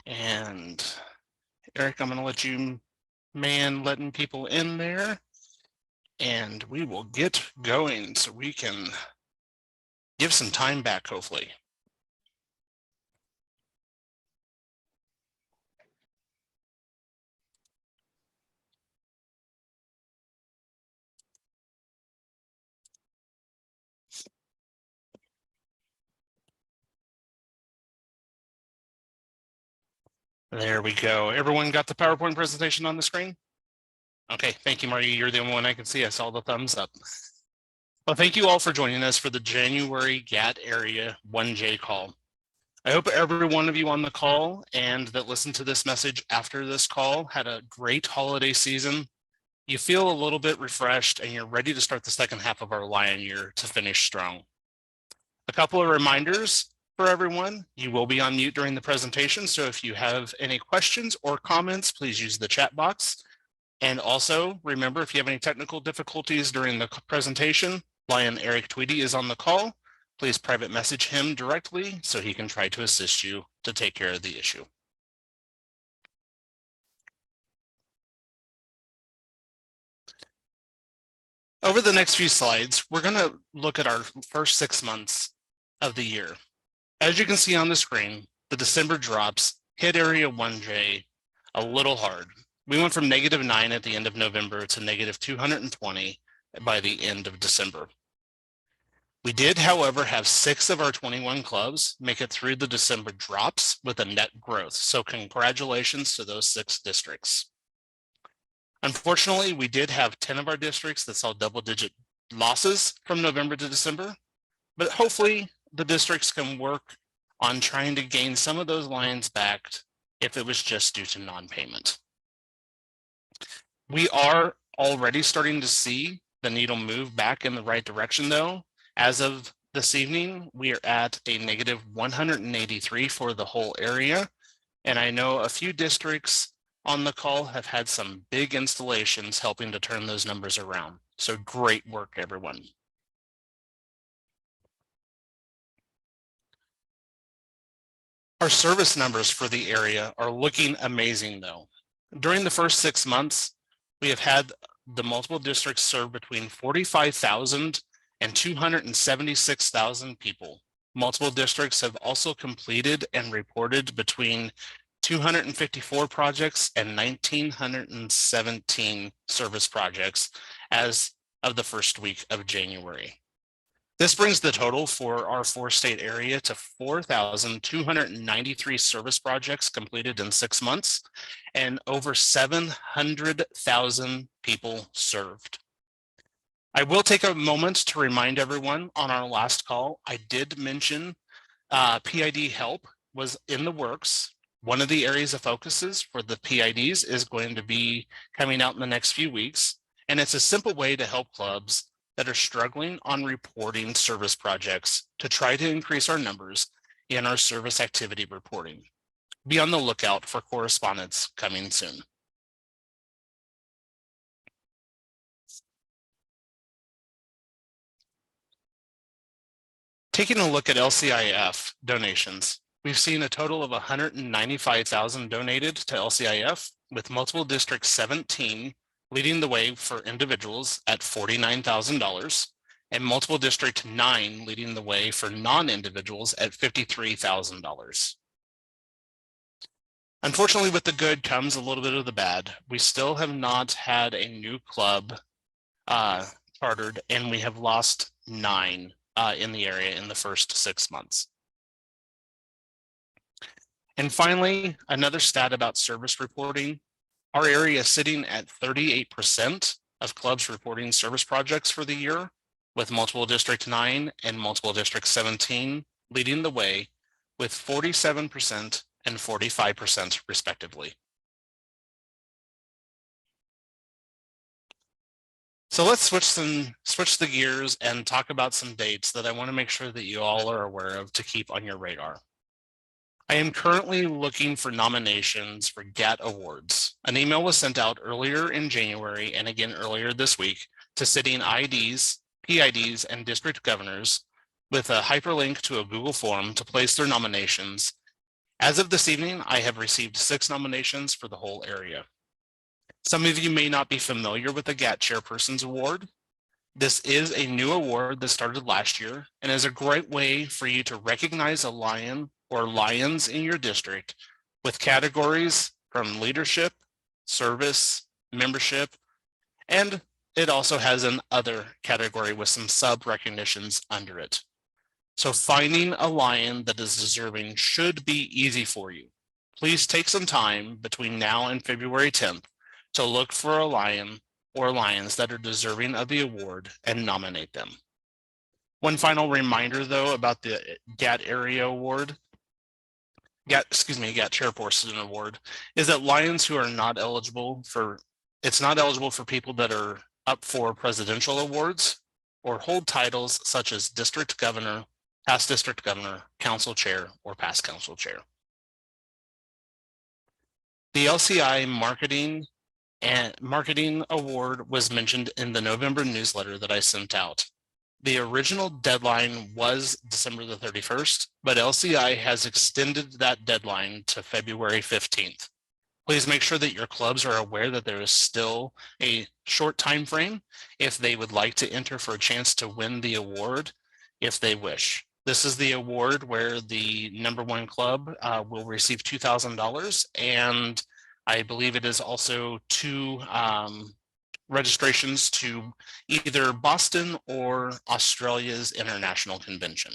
And Eric, I'm going to let you man letting people in there, and we will get going so we can give some time back, hopefully. There we go. Everyone got the PowerPoint presentation on the screen? Okay, thank you, Marty. You're the only one I can see. I saw the thumbs up. Well, thank you all for joining us for the January GAT Area 1J call. I hope every one of you on the call and that listened to this message after this call had a great holiday season. You feel a little bit refreshed and you're ready to start the second half of our Lion Year to finish strong. A couple of reminders for everyone. You will be on mute during the presentation, so if you have any questions or comments, please use the chat box. And also remember, if you have any technical difficulties during the presentation, Lion Eric Tweedy is on the call. Please private message him directly so he can try to assist you to take care of the issue. Over the next few slides, we're going to look at our first 6 months of the year. As you can see on the screen, the December drops hit Area 1J a little hard. We went from -9 at the end of November to -220 by the end of December. We did, however, have 6 of our 21 clubs make it through the December drops with a net growth. So congratulations to those 6 districts. Unfortunately, we did have 10 of our districts that saw double-digit losses from November to December, but hopefully the districts can work on trying to gain some of those lions back if it was just due to non-payment. We are already starting to see the needle move back in the right direction, though. As of this evening, we are at a -183 for the whole area. And I know a few districts on the call have had some big installations helping to turn those numbers around. So great work, everyone. Our service numbers for the area are looking amazing, though. During the first 6 months, we have had the multiple districts serve between 45,000 and 276,000 people. Multiple districts have also completed and reported between 254 projects and 1,917 service projects as of the first week of January. This brings the total for our 4-state area to 4,293 service projects completed in 6 months and over 700,000 people served. I will take a moment to remind everyone on our last call, I did mention PID help was in the works. One of the areas of focuses for the PIDs is going to be coming out in the next few weeks. And it's a simple way to help clubs that are struggling on reporting service projects to try to increase our numbers in our service activity reporting. Be on the lookout for correspondence coming soon. Taking a look at LCIF donations, we've seen a total of 195,000 donated to LCIF, with multiple districts 17 leading the way for individuals at $49,000 and multiple district 9 leading the way for non-individuals at $53,000. Unfortunately, with the good comes a little bit of the bad. We still have not had a new club chartered, and we have lost 9 in the area in the first 6 months. And finally, another stat about service reporting. Our area is sitting at 38% of clubs reporting service projects for the year, with multiple district 9 and multiple district 17 leading the way with 47% and 45% respectively. So let's switch the gears and talk about some dates that I want to make sure that you all are aware of to keep on your radar. I am currently looking for nominations for GAT Awards. An email was sent out earlier in January and again earlier this week to sitting IDs, PIDs, and district governors with a hyperlink to a Google form to place their nominations As of this evening, I have received 6 nominations for the whole area. Some of you may not be familiar with the GAT Chairperson's Award. This is a new award that started last year and is a great way for you to recognize a lion or lions in your district with categories from leadership, service, membership, and it also has an other category with some sub recognitions under it. So finding a lion that is deserving should be easy for you. Please take some time between now and February 10th to look for a lion or lions that are deserving of the award and nominate them. One final reminder though about the GAT Area Award, GAT Chairperson Award, is that lions who are not eligible for, it's not eligible for people that are up for presidential awards or hold titles such as district governor, past district governor, council chair, or past council chair. The LCI Marketing Award was mentioned in the November newsletter that I sent out. The original deadline was December the 31st, but LCI has extended that deadline to February 15th. Please make sure that your clubs are aware that there is still a short time frame if they would like to enter for a chance to win the award if they wish. This is the award where the #1 club will receive $2,000, and I believe it is also 2 registrations to either Boston or Australia's International Convention.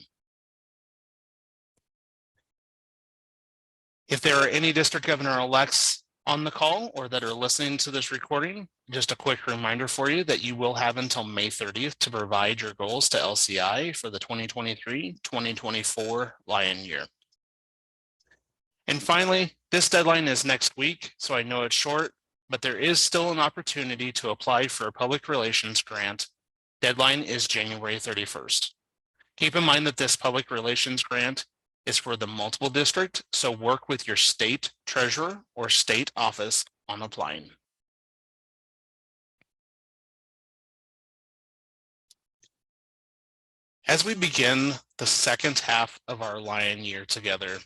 If there are any district governor-elects on the call or that are listening to this recording, just a quick reminder for you that you will have until May 30th to provide your goals to LCI for the 2023-2024 Lion Year. And finally, this deadline is next week, so I know it's short, but there is still an opportunity to apply for a public relations grant. Deadline is January 31st. Keep in mind that this public relations grant is for the multiple district, so work with your state treasurer or state office on applying. As we begin the second half of our Lion Year together,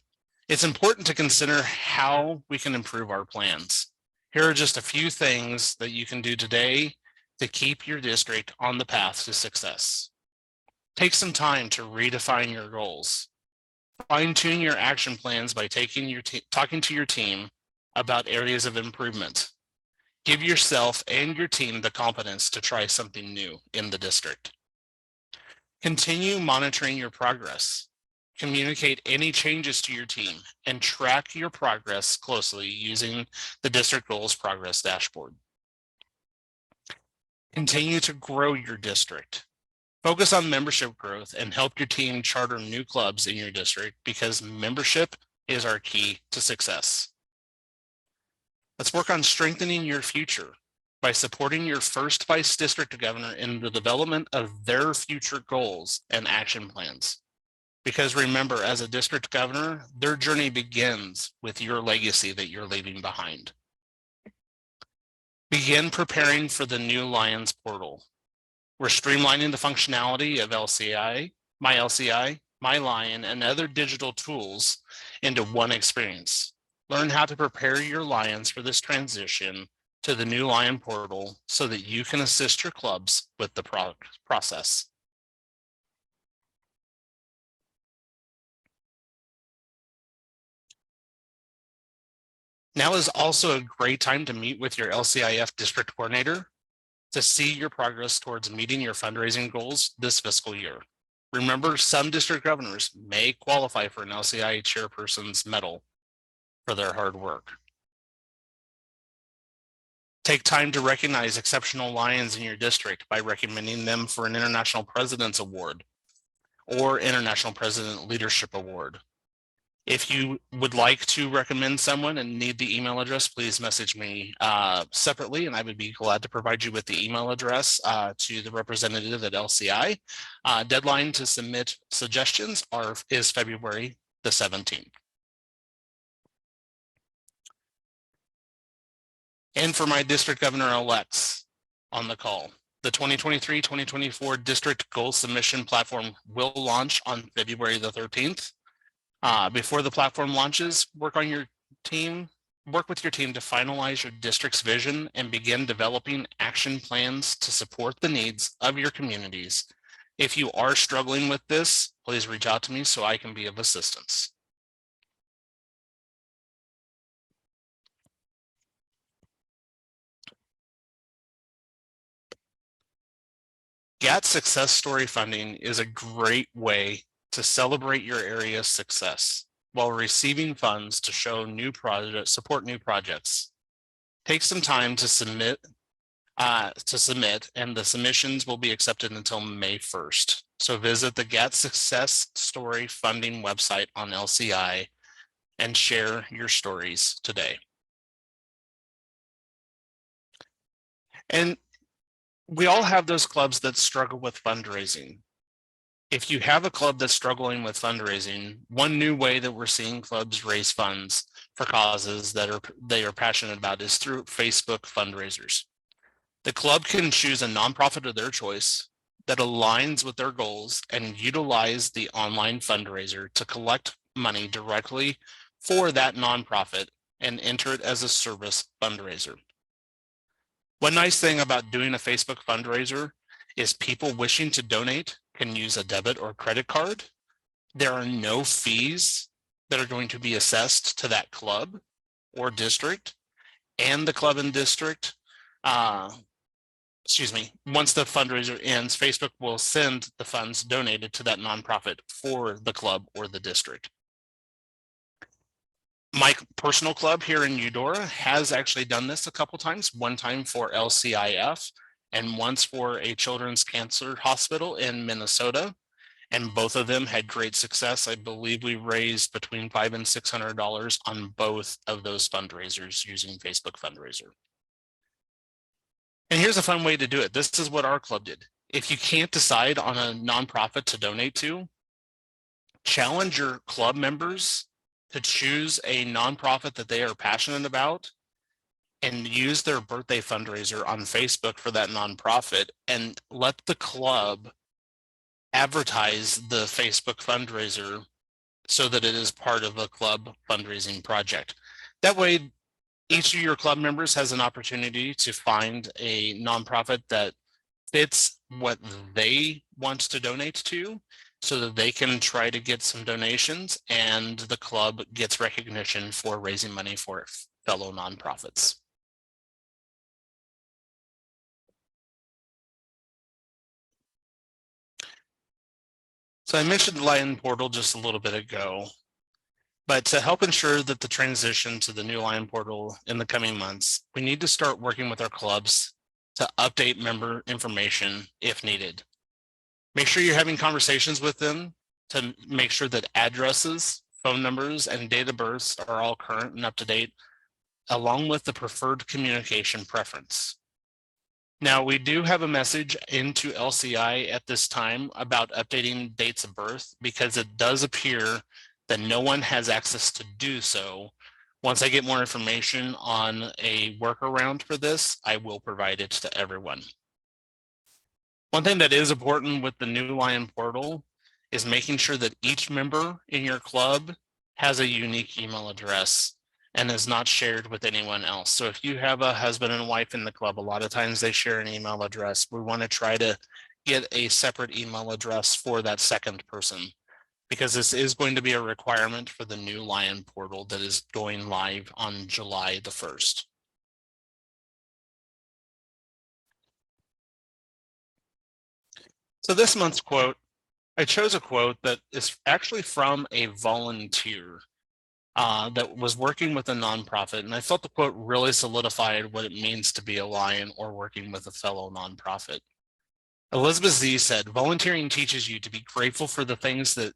it's important to consider how we can improve our plans. Here are just a few things that you can do today to keep your district on the path to success. Take some time to redefine your goals. Fine-tune your action plans by talking to your team about areas of improvement. Give yourself and your team the confidence to try something new in the district. Continue monitoring your progress. Communicate any changes to your team and track your progress closely using the District Goals Progress Dashboard. Continue to grow your district. Focus on membership growth and help your team charter new clubs in your district because membership is our key to success. Let's work on strengthening your future by supporting your first vice district governor in the development of their future goals and action plans. Because remember, as a district governor, their journey begins with your legacy that you're leaving behind. Begin preparing for the new Lions portal. We're streamlining the functionality of LCI, My Lion, and other digital tools into one experience. Learn how to prepare your Lions for this transition to the new Lion portal so that you can assist your clubs with the process. Now is also a great time to meet with your LCIF district coordinator to see your progress towards meeting your fundraising goals this fiscal year. Remember, some district governors may qualify for an LCI chairperson's medal for their hard work. Take time to recognize exceptional lions in your district by recommending them for an International President's Award or International President Leadership Award. If you would like to recommend someone and need the email address, please message me separately, and I would be glad to provide you with the email address to the representative at LCI. Deadline to submit suggestions is February the 17th. And for my district governor-elects on the call, the 2023-2024 district goal submission platform will launch on February the 13th. Before the platform launches, work with your team to finalize your district's vision and begin developing action plans to support the needs of your communities. If you are struggling with this, please reach out to me so I can be of assistance. GAT Success Story Funding is a great way to celebrate your area's success while receiving funds to support new projects. Take some time to submit, and the submissions will be accepted until May 1st. So visit the GAT Success Story Funding website on LCI and share your stories today. And we all have those clubs that struggle with fundraising. If you have a club that's struggling with fundraising, one new way that we're seeing clubs raise funds for causes that they are passionate about is through Facebook fundraisers. The club can choose a nonprofit of their choice that aligns with their goals and utilize the online fundraiser to collect money directly for that nonprofit and enter it as a service fundraiser. One nice thing about doing a Facebook fundraiser is people wishing to donate can use a debit or credit card. There are no fees that are going to be assessed to that club or district, and the club and district, once the fundraiser ends, Facebook will send the funds donated to that nonprofit for the club or the district. My personal club here in Eudora has actually done this a couple times, one time for LCIF and once for a children's cancer hospital in Minnesota. And both of them had great success. I believe we raised between $500 and $600 on both of those fundraisers using Facebook fundraiser. And here's a fun way to do it. This is what our club did. If you can't decide on a nonprofit to donate to, challenge your club members to choose a nonprofit that they are passionate about and use their birthday fundraiser on Facebook for that nonprofit, and let the club advertise the Facebook fundraiser so that it is part of a club fundraising project. That way, each of your club members has an opportunity to find a nonprofit that fits what they want to donate to, so that they can try to get some donations and the club gets recognition for raising money for fellow nonprofits. So I mentioned the Lion Portal just a little bit ago, but to help ensure that the transition to the new Lion Portal in the coming months, we need to start working with our clubs to update member information if needed. Make sure you're having conversations with them to make sure that addresses, phone numbers, and date of births are all current and up to date, along with the preferred communication preference. Now, we do have a message into LCI at this time about updating dates of birth, because it does appear that no one has access to do so. Once I get more information on a workaround for this, I will provide it to everyone. One thing that is important with the new Lion Portal is making sure that each member in your club has a unique email address and is not shared with anyone else. So if you have a husband and wife in the club, a lot of times they share an email address. We want to try to get a separate email address for that second person, because this is going to be a requirement for the new Lion Portal that is going live on July the 1st. So this month's quote, I chose a quote that is actually from a volunteer that was working with a nonprofit. And I felt the quote really solidified what it means to be a Lion or working with a fellow nonprofit. Elizabeth Z said, volunteering teaches you to be grateful for the things that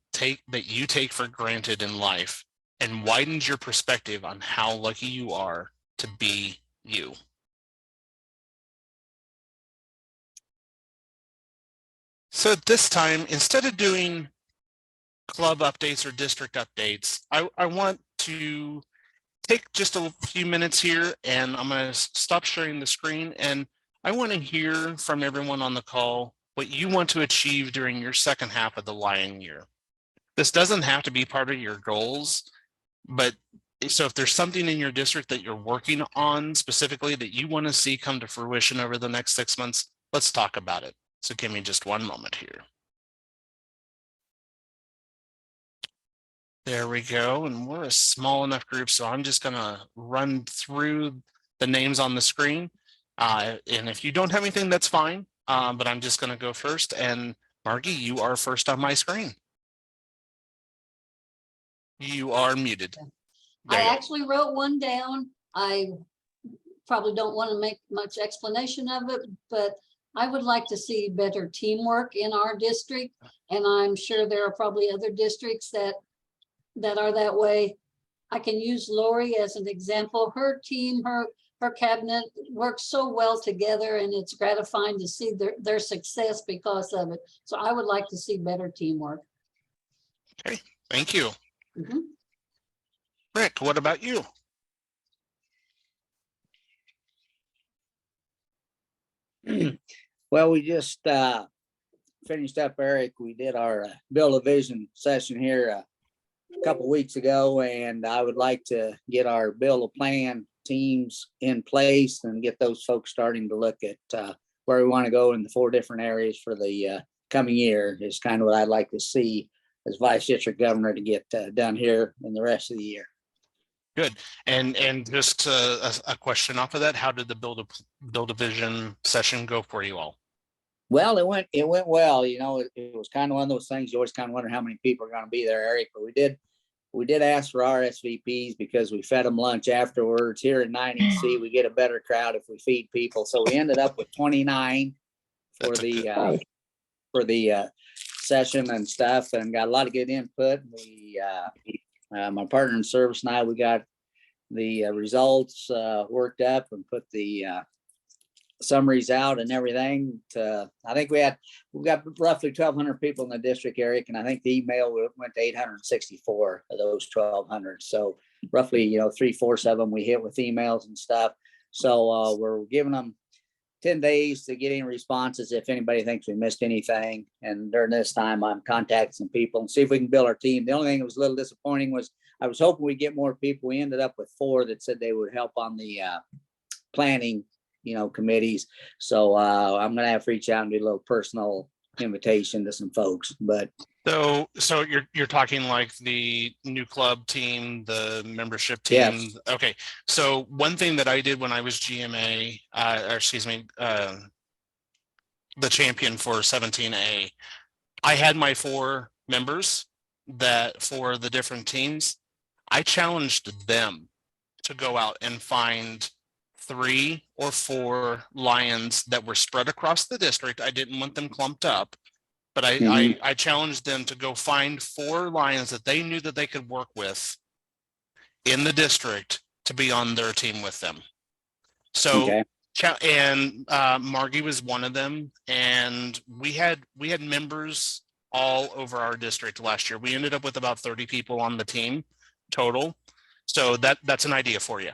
you take for granted in life, and widens your perspective on how lucky you are to be you. So at this time, instead of doing club updates or district updates, I want to take just a few minutes here, and I'm going to stop sharing the screen, and I want to hear from everyone on the call what you want to achieve during your second half of the Lion year. This doesn't have to be part of your goals, but so if there's something in your district that you're working on specifically that you want to see come to fruition over the next 6 months, let's talk about it. So give me just one moment here. There we go. And we're a small enough group, so I'm just going to run through the names on the screen. And if you don't have anything, that's fine. But I'm just going to go first. And Margie, you are first on my screen. You are muted. I actually wrote one down. I probably don't want to make much explanation of it, but I would like to see better teamwork in our district. And I'm sure there are probably other districts that are that way. I can use Lori as an example. Her team, her cabinet works so well together, and it's gratifying to see their success because of it. So I would like to see better teamwork. Okay, thank you. Rick, what about you? Well, we just finished up, Eric. We did our Bill of Vision session here a couple weeks ago, and I would like to get our Bill of Plan teams in place and get those folks starting to look at where we want to go in the 4 different areas for the coming year. Is kind of what I'd like to see as Vice District Governor to get done here in the rest of the year. Good. And just a question off of that, how did the Bill Division session go for you all? Well, it went well. You know, it was kind of one of those things you always kind of wonder how many people are going to be there, Eric. But we did ask for RSVPs because we fed them lunch afterwards. Here in 9EC, we get a better crowd if we feed people. So we ended up with 29 for the session and stuff, and got a lot of good input. My partner in service and I, we got the results worked up and put the summaries out and everything. I think we got roughly 1,200 people in the district, Eric, and I think the email went to 864 of those 1,200. So roughly, 3/4 of them we hit with emails and stuff. So we're giving them 10 days to get any responses if anybody thinks we missed anything. And during this time, I'm contacting some people and see if we can build our team. The only thing that was a little disappointing was I was hoping we'd get more people. We ended up with 4 that said they would help on the planning, committees. So I'm going to have to reach out and do a little personal invitation to some folks. But so you're talking like the new club team, the membership team. Yes. Okay. So one thing that I did when I was GMA, the champion for 17A, I had my 4 members that for the different teams, I challenged them to go out and find 3 or 4 lions that were spread across the district. I didn't want them clumped up. But I challenged them to go find 4 lions that they knew that they could work with in the district to be on their team with them. So, and Margie was one of them. And we had members all over our district last year. We ended up with about 30 people on the team total. So that's an idea for you.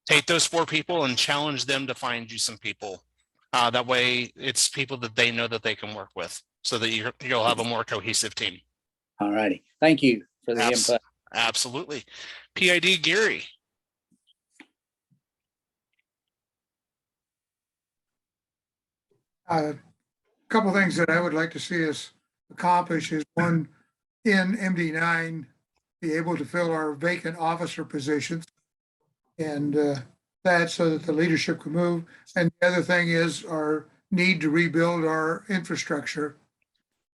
Take those 4 people and challenge them to find you some people. That way it's people that they know that they can work with so that you'll have a more cohesive team. All righty. Thank you for the input. Absolutely. PID Gary. A couple things that I would like to see us accomplish is, one, in MD9, be able to fill our vacant officer positions, and that so that the leadership can move. And the other thing is our need to rebuild our infrastructure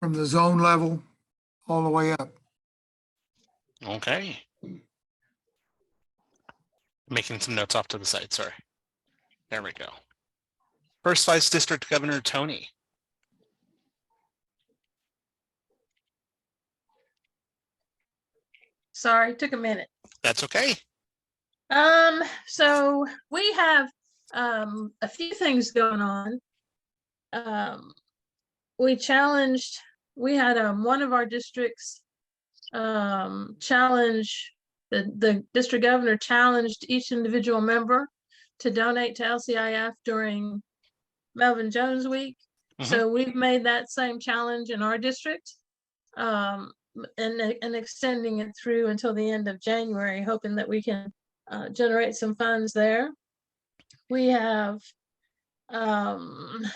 from the zone level all the way up. Okay. Making some notes off to the side, sorry. There we go. First Vice District Governor Tony. Sorry, took a minute. That's okay. So we have a few things going on. We had one of our districts challenge, the district governor challenged each individual member to donate to LCIF during Melvin Jones Week. So we've made that same challenge in our district. and extending it through until the end of January, hoping that we can generate some funds there. We have the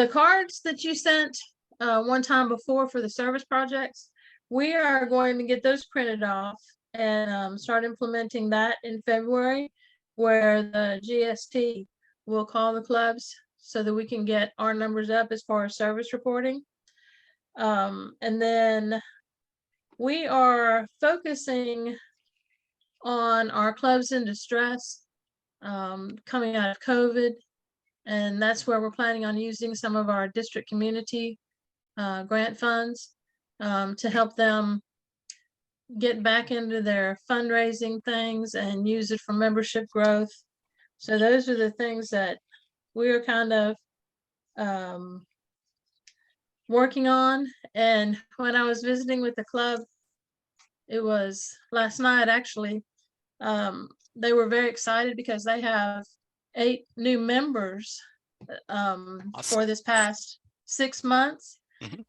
cards that you sent one time before for the service projects. We are going to get those printed off and start implementing that in February, where the GST will call the clubs so that we can get our numbers up as far as service reporting. And then we are focusing on our clubs in distress coming out of COVID. And that's where we're planning on using some of our district community grant funds to help them get back into their fundraising things and use it for membership growth. So those are the things that we're kind of working on. And when I was visiting with the club, it was last night actually, they were very excited because they have 8 new members for this past 6 months.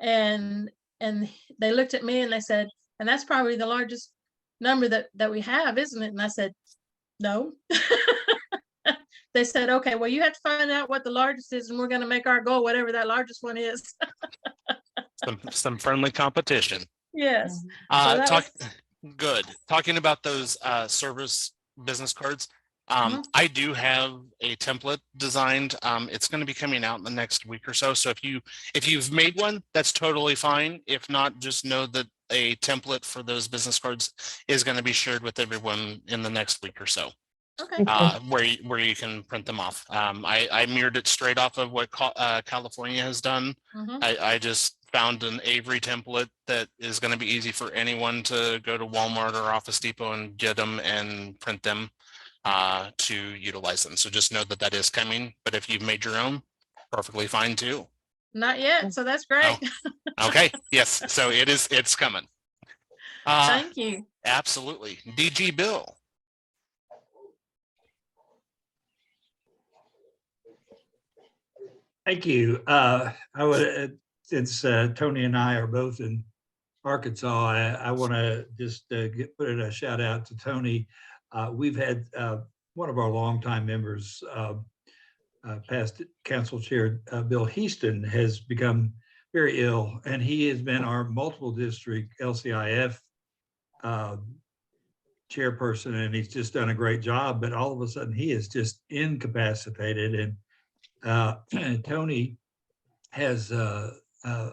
And they looked at me and they said, and that's probably the largest number that we have, isn't it? And I said, no. They said, okay, well, you have to find out what the largest is and we're going to make our goal whatever that largest one is. Some friendly competition. Yes. So Good. Talking about those service business cards. Mhm. I do have a template designed. It's going to be coming out in the next week or so. So if you've made one, that's totally fine. If not, just know that a template for those business cards is going to be shared with everyone in the next week or so. Okay. Where you can print them off. I mirrored it straight off of what California has done. Mhm. I just found an Avery template that is going to be easy for anyone to go to Walmart or Office Depot and get them and print them to utilize them. So just know that that is coming. But if you've made your own, perfectly fine too. Not yet. So that's great. Okay. Yes. So it's coming. Thank you. Absolutely. DG Bill. Thank you. I would, since Tony and I are both in Arkansas, I want to just put in a shout out to Tony. We've had one of our longtime members, past council chair, Bill Heaston, has become very ill, and he has been our multiple district LCIF chairperson, and he's just done a great job. But all of a sudden, he is just incapacitated, and Tony has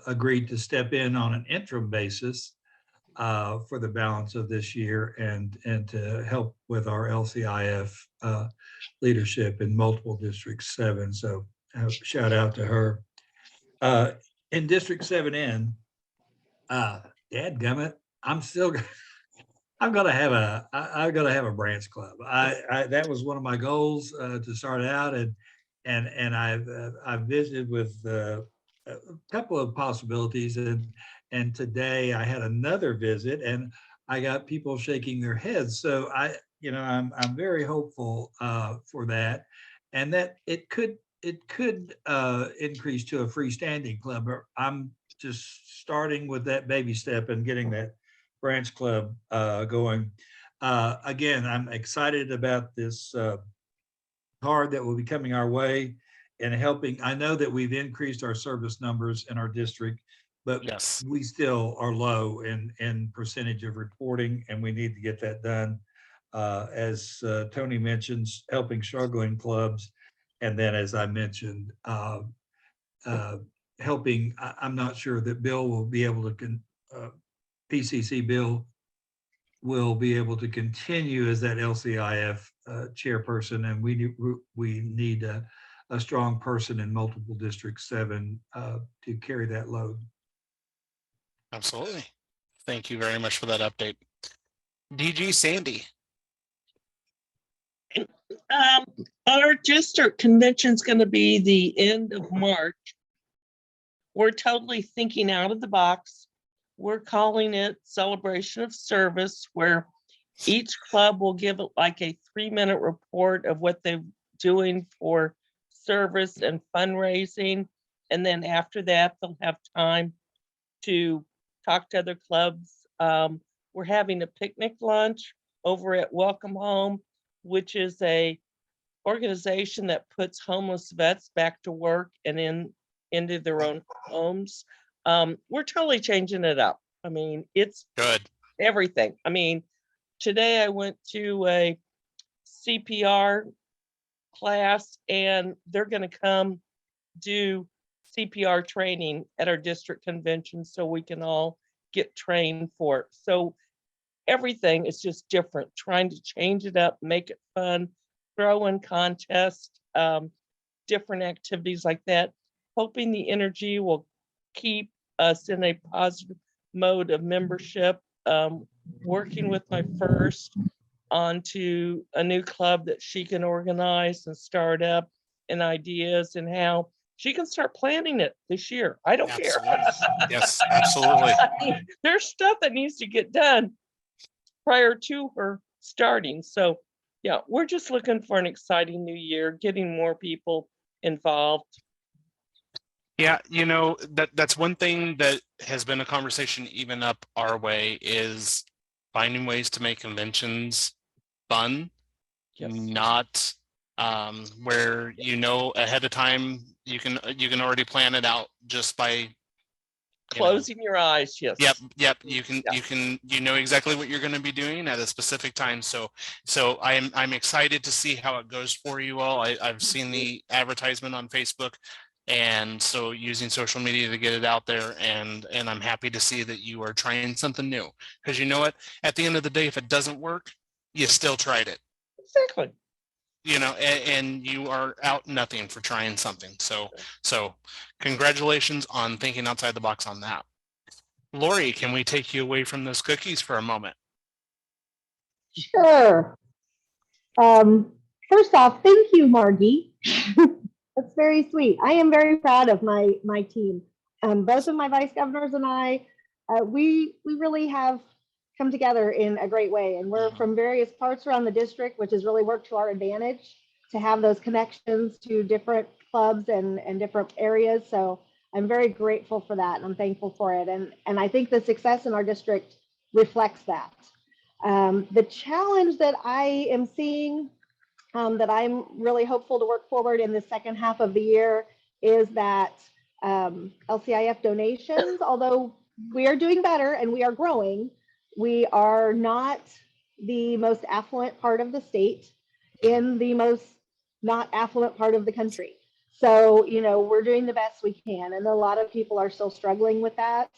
agreed to step in on an interim basis for the balance of this year and to help with our LCIF leadership in multiple District 7. So shout out to her. In District 7N, dadgummit, I'm gonna have a branch club. That was one of my goals to start out, and I've visited with a couple of possibilities, and today I had another visit and I got people shaking their heads. So I'm very hopeful for that, and that it could increase to a freestanding club. I'm just starting with that baby step and getting that branch club going. Again, I'm excited about this card that will be coming our way and helping. I know that we've increased our service numbers in our district, but Yes. we still are low in percentage of reporting, and we need to get that done. As Tony mentions, helping struggling clubs. And then, as I mentioned, helping, I'm not sure that Bill will be able to, PCC Bill will be able to continue as that LCIF chairperson, and we need a strong person in multiple District 7 to carry that load. Absolutely. Thank you very much for that update. DG Sandy. Our district convention is going to be the end of March. We're totally thinking out of the box. We're calling it Celebration of Service, where each club will give it like a 3-minute report of what they're doing for service and fundraising. And then after that, they'll have time to talk to other clubs. We're having a picnic lunch over at Welcome Home, which is a organization that puts homeless vets back to work and into their own homes. We're totally changing it up. I mean, it's Good. everything. I mean, today I went to a CPR class and they're going to come do CPR training at our district convention so we can all get trained for it. So everything is just different, trying to change it up, make it fun, throw in contests, different activities like that, hoping the energy will keep us in a positive mode of membership. Working with my first onto a new club that she can organize and start up, and ideas and how she can start planning it this year. I don't care. Yes, absolutely. There's stuff that needs to get done prior to her starting. So yeah, we're just looking for an exciting new year, getting more people involved. Yeah, that's one thing that has been a conversation even up our way is finding ways to make conventions fun, Yes. not where ahead of time you can already plan it out just by Closing your eyes. Yes. Yep. You know exactly what you're going to be doing at a specific time. So I'm excited to see how it goes for you all. I've seen the advertisement on Facebook, and so using social media to get it out there, and I'm happy to see that you are trying something new, because you know what, at the end of the day, if it doesn't work, you still tried it. Exactly. And you are out nothing for trying something. So congratulations on thinking outside the box on that. Lori, can we take you away from those cookies for a moment? Sure. First off, thank you, Margie. That's very sweet. I am very proud of my team. Both of my vice governors and I, we really have come together in a great way, and we're from various parts around the district, which has really worked to our advantage to have those connections to different clubs and different areas. So I'm very grateful for that, and I'm thankful for it. And I think the success in our district reflects that. The challenge that I am seeing, that I'm really hopeful to work forward in the second half of the year, is that LCIF donations, although we are doing better and we are growing, we are not the most affluent part of the state in the most not affluent part of the country. So, we're doing the best we can. And a lot of people are still struggling with that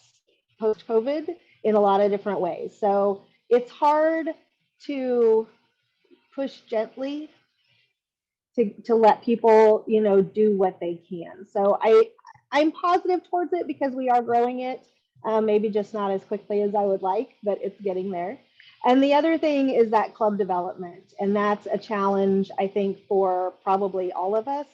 post-COVID in a lot of different ways. So it's hard to push gently to let people, do what they can. So I'm positive towards it because we are growing it. Maybe just not as quickly as I would like, but it's getting there. And the other thing is that club development. And that's a challenge, I think, for probably all of us.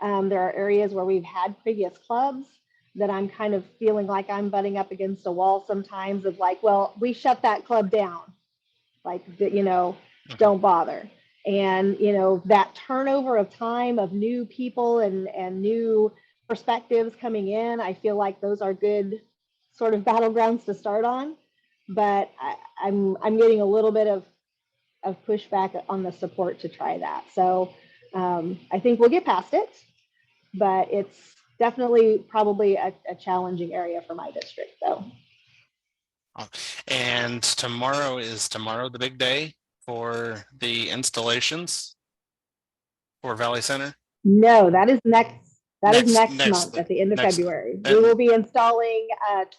There are areas where we've had previous clubs that I'm kind of feeling like I'm butting up against a wall sometimes of like, well, we shut that club down. Like, don't bother. And, that turnover of time of new people and new perspectives coming in, I feel like those are good sort of battlegrounds to start on. But I'm getting a little bit of pushback on the support to try that. So I think we'll get past it, but it's definitely probably a challenging area for my district, though. And tomorrow the big day for the installations for Valley Center? No, that is next month at the end of February. We will be installing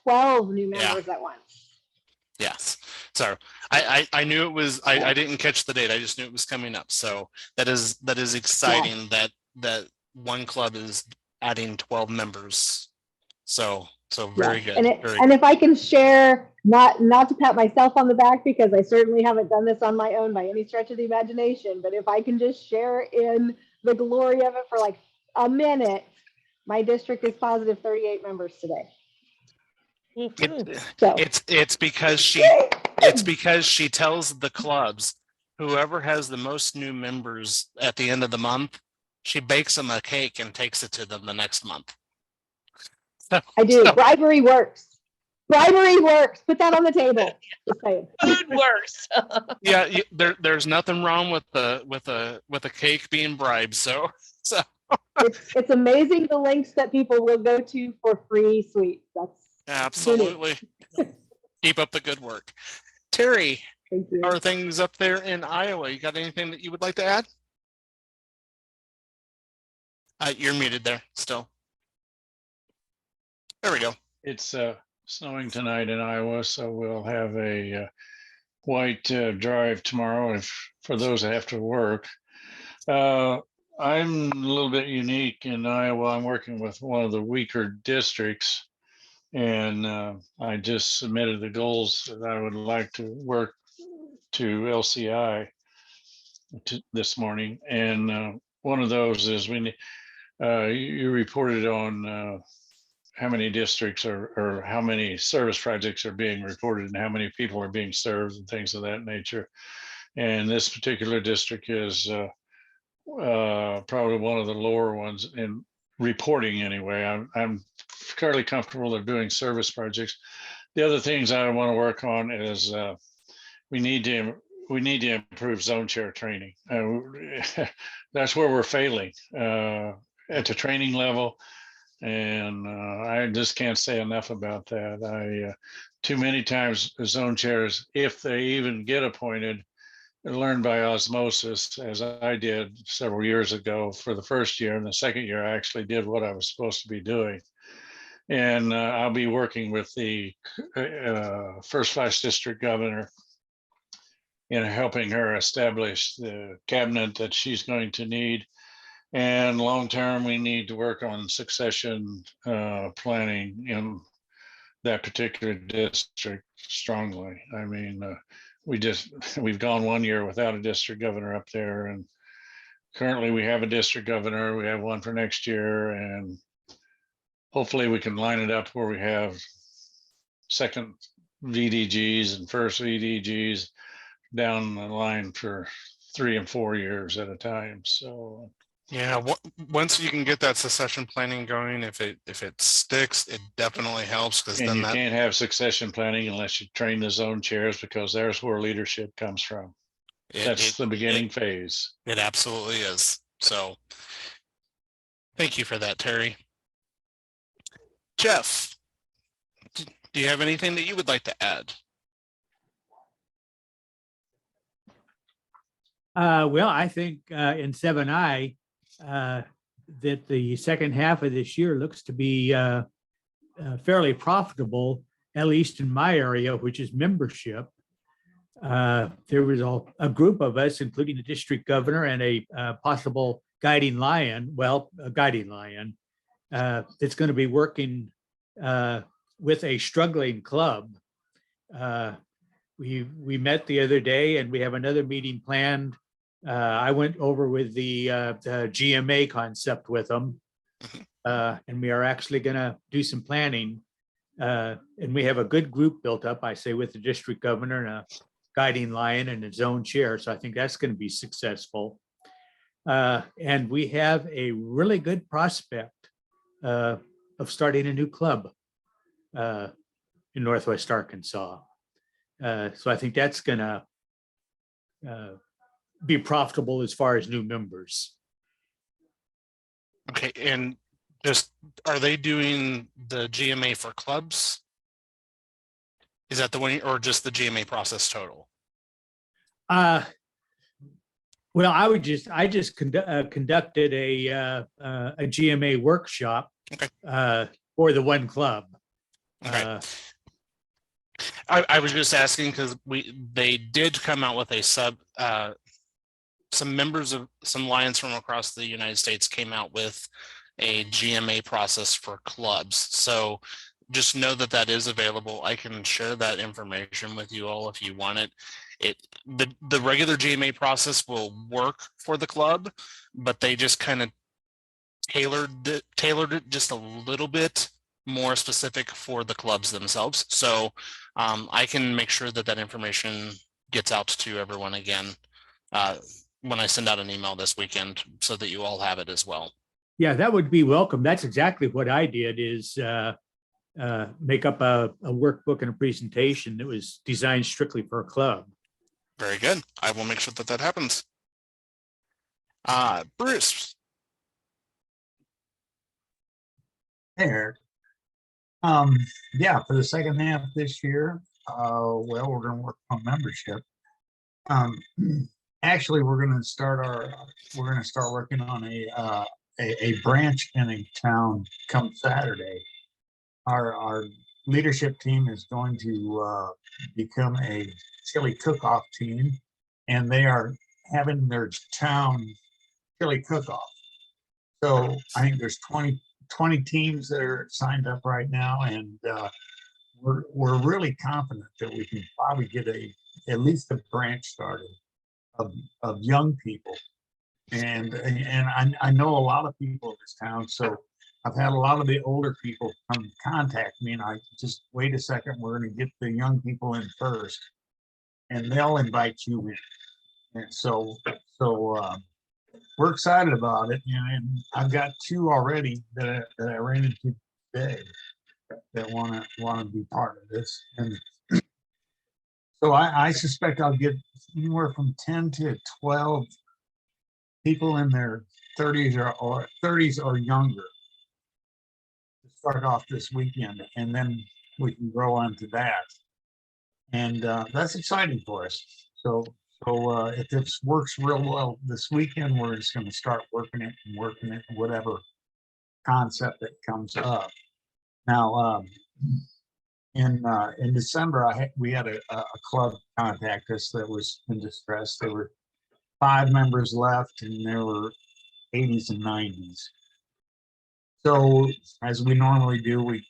12 new members at once. Yes. So I knew it was, I didn't catch the date. I just knew it was coming up. So that is exciting that one club is adding 12 members. So very good. And if I can share, not to pat myself on the back, because I certainly haven't done this on my own by any stretch of the imagination, but if I can just share in the glory of it for like a minute, my district is positive 38 members today. It's because she tells the clubs, whoever has the most new members at the end of the month, she bakes them a cake and takes it to them the next month. I do. Bribery works. Bribery works. Put that on the table. Just saying. Food works. Yeah, there's nothing wrong with a cake being bribed. So It's amazing the lengths that people will go to for free sweets. That's absolutely keep up the good work. Terry, thank you. how are things up there in Iowa? You got anything that you would like to add? You're muted there still. There we go. It's snowing tonight in Iowa, so we'll have a white drive tomorrow for those that have to work. I'm a little bit unique in Iowa. I'm working with one of the weaker districts, and I just submitted the goals that I would like to work to LCI this morning. And one of those is you reported on how many districts or how many service projects are being reported and how many people are being served and things of that nature. And this particular district is probably one of the lower ones in reporting anyway. I'm fairly comfortable they're doing service projects. The other things I want to work on is we need to improve zone chair training. That's where we're failing at the training level. And I just can't say enough about that. Too many times the zone chairs, if they even get appointed, learn by osmosis, as I did several years ago for the first year. And the second year, I actually did what I was supposed to be doing. And I'll be working with the First Vice District Governor in helping her establish the cabinet that she's going to need. And long-term, we need to work on succession planning in that particular district strongly. I mean, we've gone 1 year without a district governor up there, and currently we have a district governor. We have one for next year, and hopefully we can line it up where we have second VDGs and first VDGs down the line for 3 and 4 years at a time. So yeah, once you can get that succession planning going, if it sticks, it definitely helps, because then you can't have succession planning unless you train the zone chairs, because there's where leadership comes from. That's the beginning phase. It absolutely is. So thank you for that, Terry. Jeff, do you have anything that you would like to add? Well, I think in 7I that the second half of this year looks to be fairly profitable, at least in my area, which is membership. There was a group of us, including the district governor and a possible guiding lion, that's going to be working with a struggling club. We met the other day, and we have another meeting planned. I went over with the GMA concept with them, and we are actually going to do some planning. And we have a good group built up, I say, with the district governor and a guiding lion and a zone chair. So I think that's going to be successful. And we have a really good prospect of starting a new club in Northwest Arkansas. So I think that's going to be profitable as far as new members. Okay, and just, are they doing the GMA for clubs? Is that the one, or just the GMA process total? Well, I just conducted a GMA workshop for the one club. Okay. I was just asking because they did come out with a some members of some Lions from across the United States came out with a GMA process for clubs. So just know that that is available. I can share that information with you all if you want it. The regular GMA process will work for the club, but they just kind of tailored it just a little bit more specific for the clubs themselves. So I can make sure that information gets out to everyone again when I send out an email this weekend, so that you all have it as well. Yeah, that would be welcome. That's exactly what I did. Is make up a workbook and a presentation that was designed strictly for a club. Very good. I will make sure that that happens. Bruce. Hey, Eric. Yeah, for the second half this year, well, we're going to work on membership. Actually, we're going to start working on a branch in a town come Saturday. Our leadership team is going to become a chili cook-off team, and they are having their town chili cook-off. So I think there's 20 teams that are signed up right now, and we're really confident that we can probably get at least a branch started of young people. And I know a lot of people in this town, so I've had a lot of the older people come contact me, and I just wait a second, we're going to get the young people in first, and they'll invite you in. And so we're excited about it, and I've got 2 already that I ran into today that want to be part of this. And so I suspect I'll get anywhere from 10 to 12 people in their 30s or 30s or younger to start off this weekend, and then we can grow on to that. And that's exciting for us. So if this works real well this weekend, we're just going to start working it, whatever concept that comes up. Now, in December, we had a club contact us that was in distress. There were 5 members left, and there were 80s and 90s. So as we normally do, we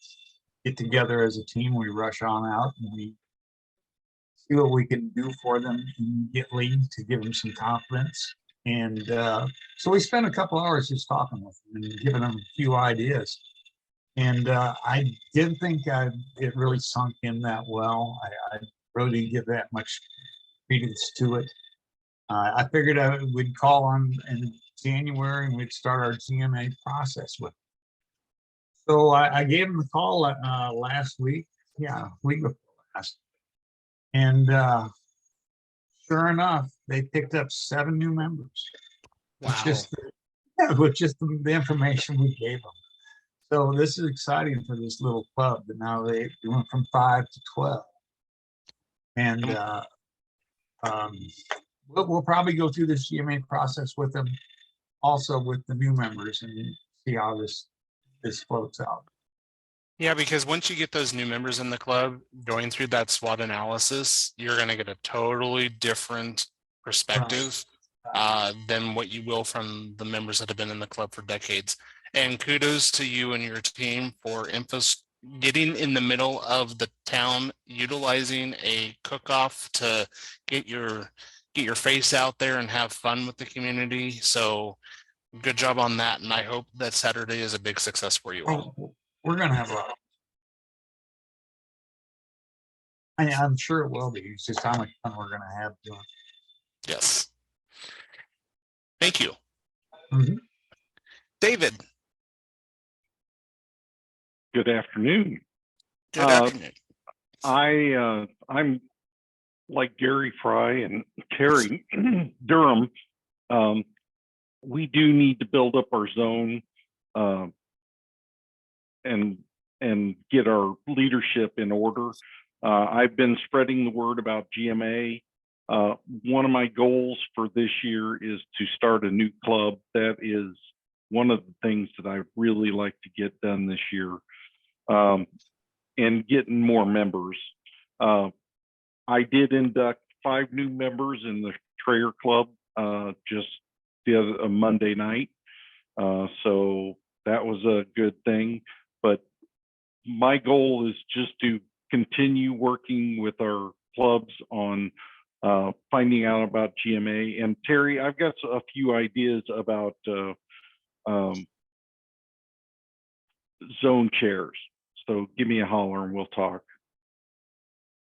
get together as a team, we rush on out, and we see what we can do for them immediately to give them some confidence. And so we spent a couple hours just talking with them and giving them a few ideas. And I didn't think it really sunk in that well. I really didn't give that much credence to it. I figured we'd call on in January and we'd start our GMA process with them. So I gave them a call last week. Yeah, week before last. And sure enough, they picked up 7 new members. Wow. With just the information we gave them. So this is exciting for this little club, but now they went from 5 to 12. And we'll probably go through this GMA process with them, also with the new members, and see how this floats out. Yeah, because once you get those new members in the club, going through that SWOT analysis, you're going to get a totally different perspective than what you will from the members that have been in the club for decades. And kudos to you and your team for getting in the middle of the town, utilizing a cook-off to get your face out there and have fun with the community. So good job on that. And I hope that Saturday is a big success for you all. Oh, we're going to have a lot. I'm sure it will be. It's just how much fun we're going to have doing it. Yes. Thank you. Mm-hmm. David. Good afternoon. Good afternoon. I'm like Gary Fry and Terry Durham. We do need to build up our zone and get our leadership in order. I've been spreading the word about GMA. One of my goals for this year is to start a new club. That is one of the things that I really like to get done this year, and getting more members. I did induct 5 new members in the Trayer Club just the other Monday night. So that was a good thing. But my goal is just to continue working with our clubs on finding out about GMA. And Terry, I've got a few ideas about zone chairs. So give me a holler and we'll talk.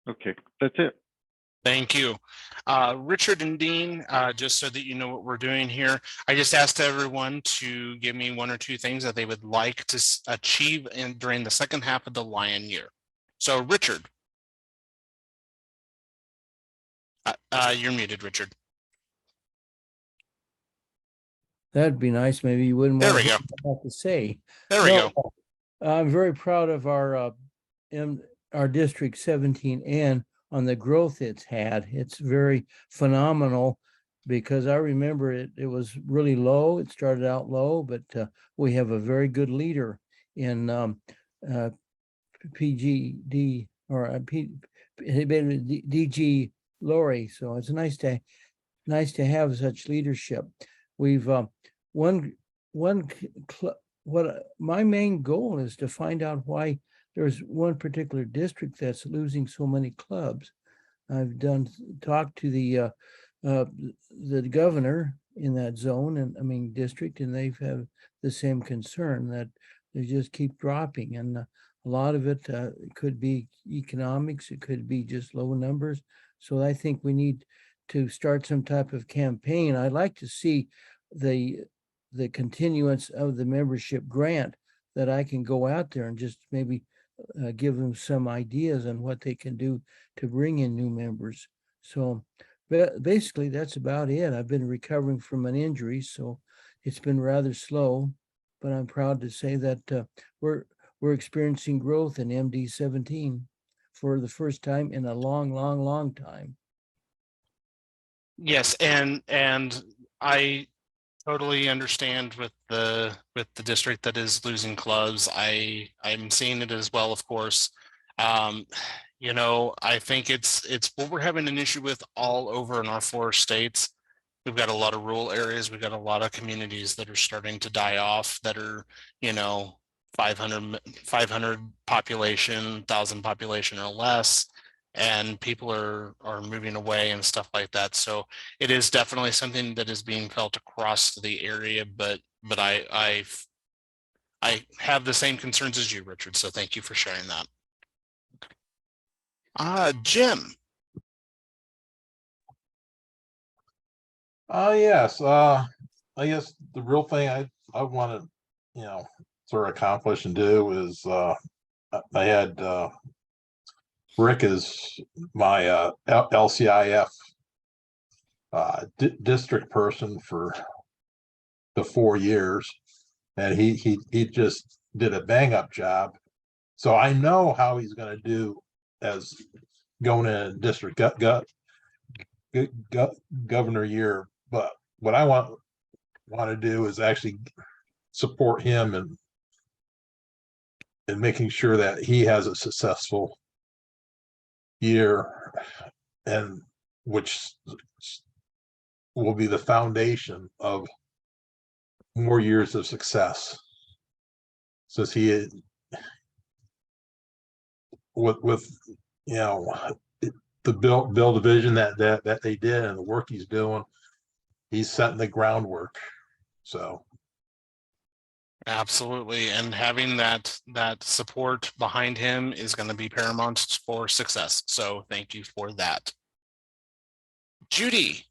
Okay, that's it. Thank you. Richard and Dean, just so that you know what we're doing here, I just asked everyone to give me 1 or 2 things that they would like to achieve during the second half of the Lion year. So Richard. You're muted, Richard. That'd be nice. Maybe you wouldn't There want we to go. have to say. There we No, go. I'm very proud of our District 17N on the growth it's had. It's very phenomenal because I remember it was really low. It started out low, but we have a very good leader in PGD or DG Lori. So it's nice to have such leadership. We've what my main goal is to find out why there's one particular district that's losing so many clubs. I've talked to the governor in that zone and district, and they've had the same concern that they just keep dropping. And a lot of it could be economics. It could be just low numbers. So I think we need to start some type of campaign. I'd like to see the continuance of the membership grant, that I can go out there and just maybe give them some ideas on what they can do to bring in new members. So basically that's about it. I've been recovering from an injury, so it's been rather slow, but I'm proud to say that we're experiencing growth in MD 17 for the first time in a long time. Yes, and I totally understand with the district that is losing clubs. I'm seeing it as well, of course. You know, I think it's what we're having an issue with all over in our 4 states. We've got a lot of rural areas. We've got a lot of communities that are starting to die off, that are, you know, 500 population, 1,000 population or less, and people are moving away and stuff like that. So it is definitely something that is being felt across the area, but I have the same concerns as you, Richard. So thank you for sharing that. Jim. Yes. I guess the real thing I want to, sort of accomplish and do is I had Rick as my LCIF district person for the 4 years, and he just did a bang up job. So I know how he's going to do as going in district governor year. But what I want to do is actually support him and making sure that he has a successful year, and which will be the foundation of more years of success. Since he with the build division that they did and the work he's doing, he's setting the groundwork. So Absolutely, and having that support behind him is going to be paramount for success. So thank you for that. Judy.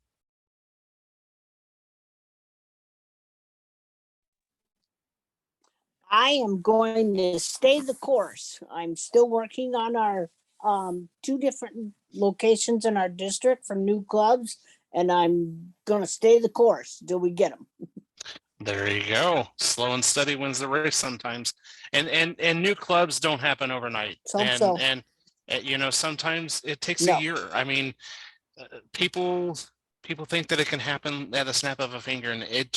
I am going to stay the course. I'm still working on our 2 different locations in our district for new clubs, and I'm going to stay the course till we get them. There you go. Slow and steady wins the race sometimes. And new clubs don't happen overnight. And you know, sometimes it takes a year. I mean, people think that it can happen at a snap of a finger, and it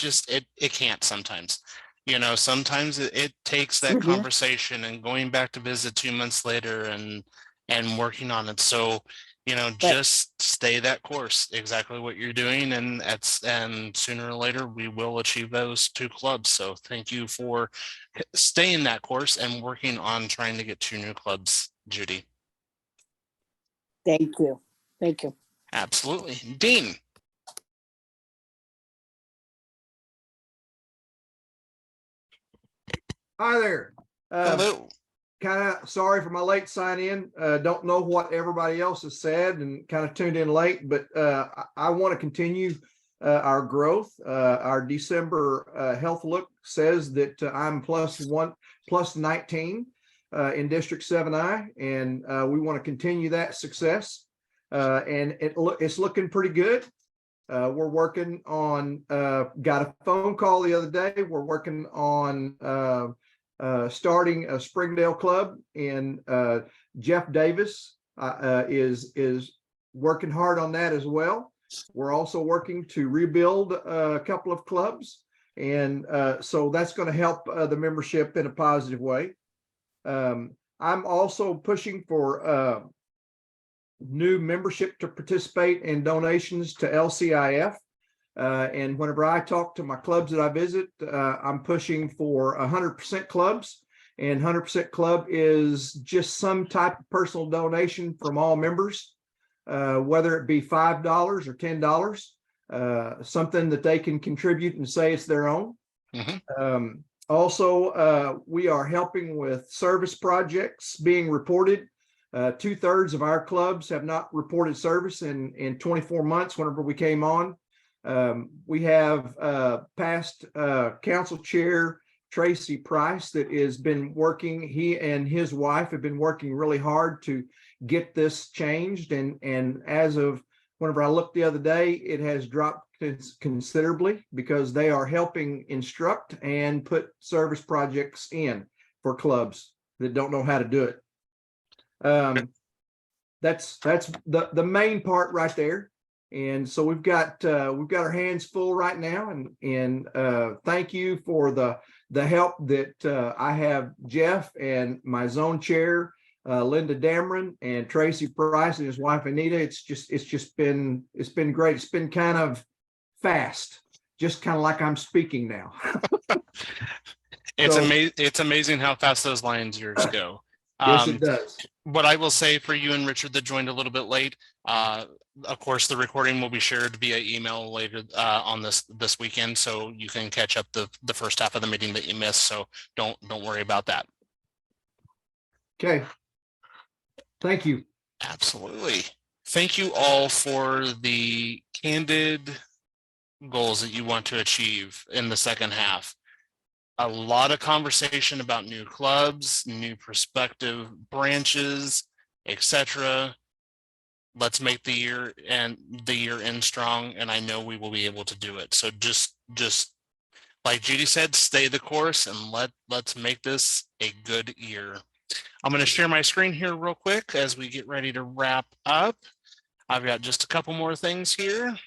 can't sometimes. You know, sometimes it takes that conversation and going back to visit 2 months later and working on it. So, you know, just stay that course, exactly what you're doing, and sooner or later we will achieve those 2 clubs. So thank you for staying that course and working on trying to get 2 new clubs, Judy. Thank you. Thank you. Absolutely. Dean. Hi there. Hello. kind of sorry for my late sign in. Don't know what everybody else has said and kind of tuned in late, but I want to continue our growth. Our December health look says that I'm plus 19 in District 7I, and we want to continue that success. And it's looking pretty good. We're working on, got a phone call the other day. We're working on starting a Springdale club, and Jeff Davis is working hard on that as well. We're also working to rebuild a couple of clubs, and so that's going to help the membership in a positive way. I'm also pushing for new membership to participate in donations to LCIF. And whenever I talk to my clubs that I visit, I'm pushing for 100% clubs, and 100% club is just some type of personal donation from all members, whether it be $5 or $10, something that they can contribute and say it's their own. Also, we are helping with service projects being reported. 2/3 of our clubs have not reported service in 24 months whenever we came on. We have past council chair Tracy Price that has been working. He and his wife have been working really hard to get this changed. And as of whenever I looked the other day, it has dropped considerably because they are helping instruct and put service projects in for clubs that don't know how to do it. That's the main part right there. And so we've got our hands full right now, and thank you for the help that I have Jeff and my zone chair Linda Dameron and Tracy Price and his wife Anita. It's been great. It's been kind of fast, just kind of like I'm speaking now. It's amazing how fast those Lions years go. Yes, it does. What I will say for you and Richard that joined a little bit late, of course, the recording will be shared via email later on this weekend, so you can catch up the first half of the meeting that you missed. So don't worry about that. Okay. Thank you. Absolutely. Thank you all for the candid goals that you want to achieve in the second half. A lot of conversation about new clubs, new prospective branches, etc. Let's make the year end strong, and I know we will be able to do it. So just like Judy said, stay the course, and let's make this a good year. I'm going to share my screen here real quick as we get ready to wrap up. I've got just a couple more things here.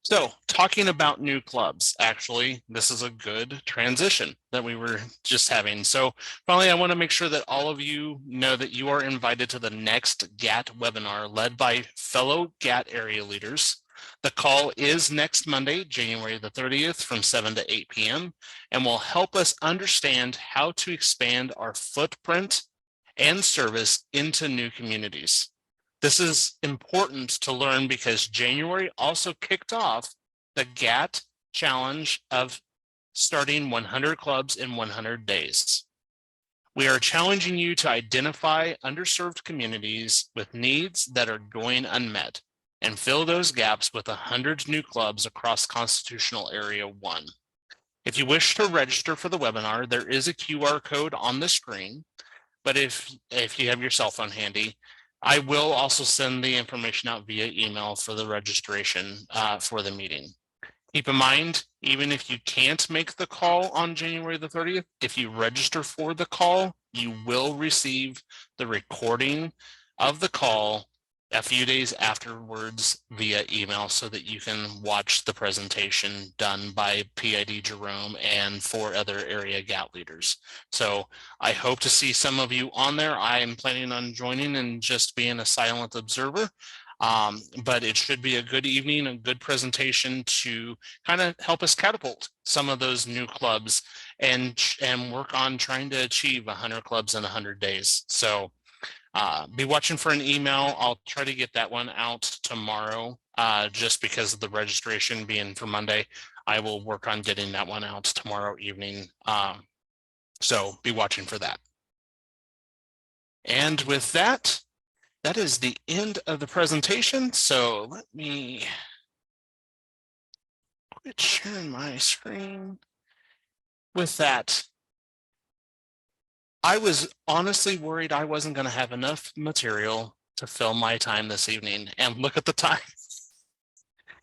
So talking about new clubs, actually, this is a good transition that we were just having. So finally, I want to make sure that all of you know that you are invited to the next GAT webinar led by fellow GAT area leaders. The call is next Monday, January the 30th from 7 to 8 p.m. and will help us understand how to expand our footprint and service into new communities. This is important to learn because January also kicked off the GAT challenge of starting 100 clubs in 100 days. We are challenging you to identify underserved communities with needs that are going unmet and fill those gaps with 100 new clubs across Constitutional Area 1. If you wish to register for the webinar, there is a QR code on the screen, but if you have your cell phone handy, I will also send the information out via email for the registration for the meeting. Keep in mind, even if you can't make the call on January the 30th, if you register for the call, you will receive the recording of the call a few days afterwards via email so that you can watch the presentation done by PID Jerome and 4 other area GAT leaders. So I hope to see some of you on there. I am planning on joining and just being a silent observer. But it should be a good evening, a good presentation to kind of help us catapult some of those new clubs and work on trying to achieve 100 clubs in 100 days. So be watching for an email. I'll try to get that one out tomorrow just because of the registration being for Monday. I will work on getting that one out tomorrow evening. So be watching for that. And with that, that is the end of the presentation. So let me quit sharing my screen. With that, I was honestly worried I wasn't going to have enough material to fill my time this evening. And look at the time.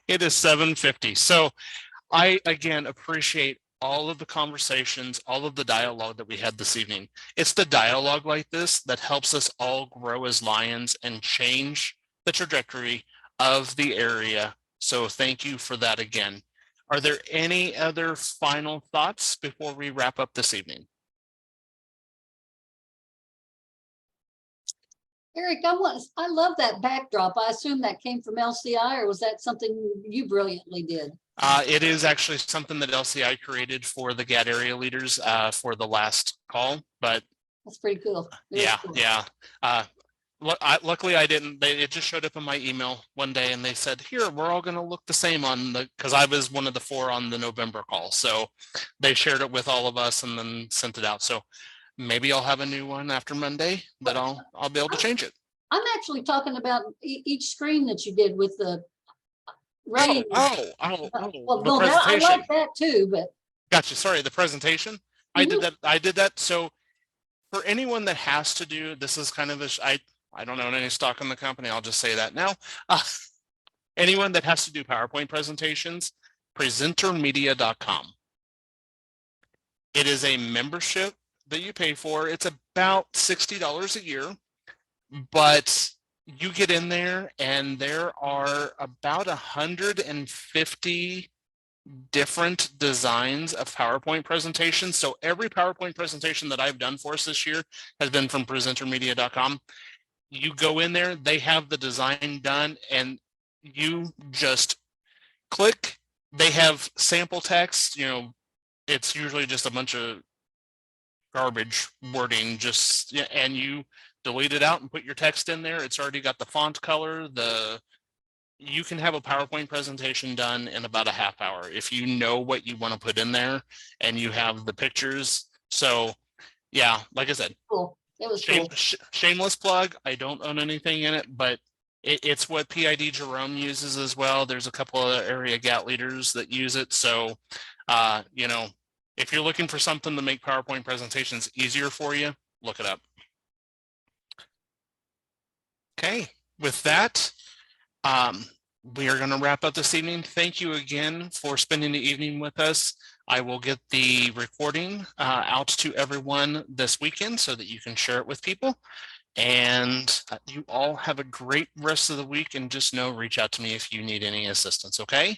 It is 7:50. So I, again, appreciate all of the conversations, all of the dialogue that we had this evening. It's the dialogue like this that helps us all grow as Lions and change the trajectory of the area. So thank you for that again. Are there any other final thoughts before we wrap up this evening? Eric, I love that backdrop. I assume that came from LCI, or was that something you brilliantly did? It is actually something that LCI created for the GAT area leaders for the last call, but That's pretty cool. It is yeah, cool. yeah. Luckily I didn't, it just showed up in my email one day and they said, here, we're all going to look the same on the, because I was one of the 4 on the November call. So they shared it with all of us and then sent it out. So maybe I'll have a new one after Monday that I'll be able to change it. I'm actually talking about each screen that you did with the rain. Well, Well, the no, I presentation. like that too, but Gotcha. Sorry, the presentation. I did that. So for anyone that has to do, this is kind of I don't own any stock in the company. I'll just say that now. Anyone that has to do PowerPoint presentations, presentermedia.com. It is a membership that you pay for. It's about $60 a year, but you get in there and there are about 150 different designs of PowerPoint presentations. So every PowerPoint presentation that I've done for us this year has been from presentermedia.com. You go in there, they have the design done, and you just click. They have sample text, you know, it's usually just a bunch of garbage wording, just, and you delete it out and put your text in there. It's already got the font color, you can have a PowerPoint presentation done in about a half hour if you know what you want to put in there and you have the pictures. So yeah, like I said, cool. It was cool. Shameless plug. I don't own anything in it, but it's what PID Jerome uses as well. There's a couple of area GAT leaders that use it. So, you know, if you're looking for something to make PowerPoint presentations easier for you, look it up. Okay, with that, we are going to wrap up this evening. Thank you again for spending the evening with us. I will get the recording out to everyone this weekend so that you can share it with people. And you all have a great rest of the week, and just know, reach out to me if you need any assistance, okay?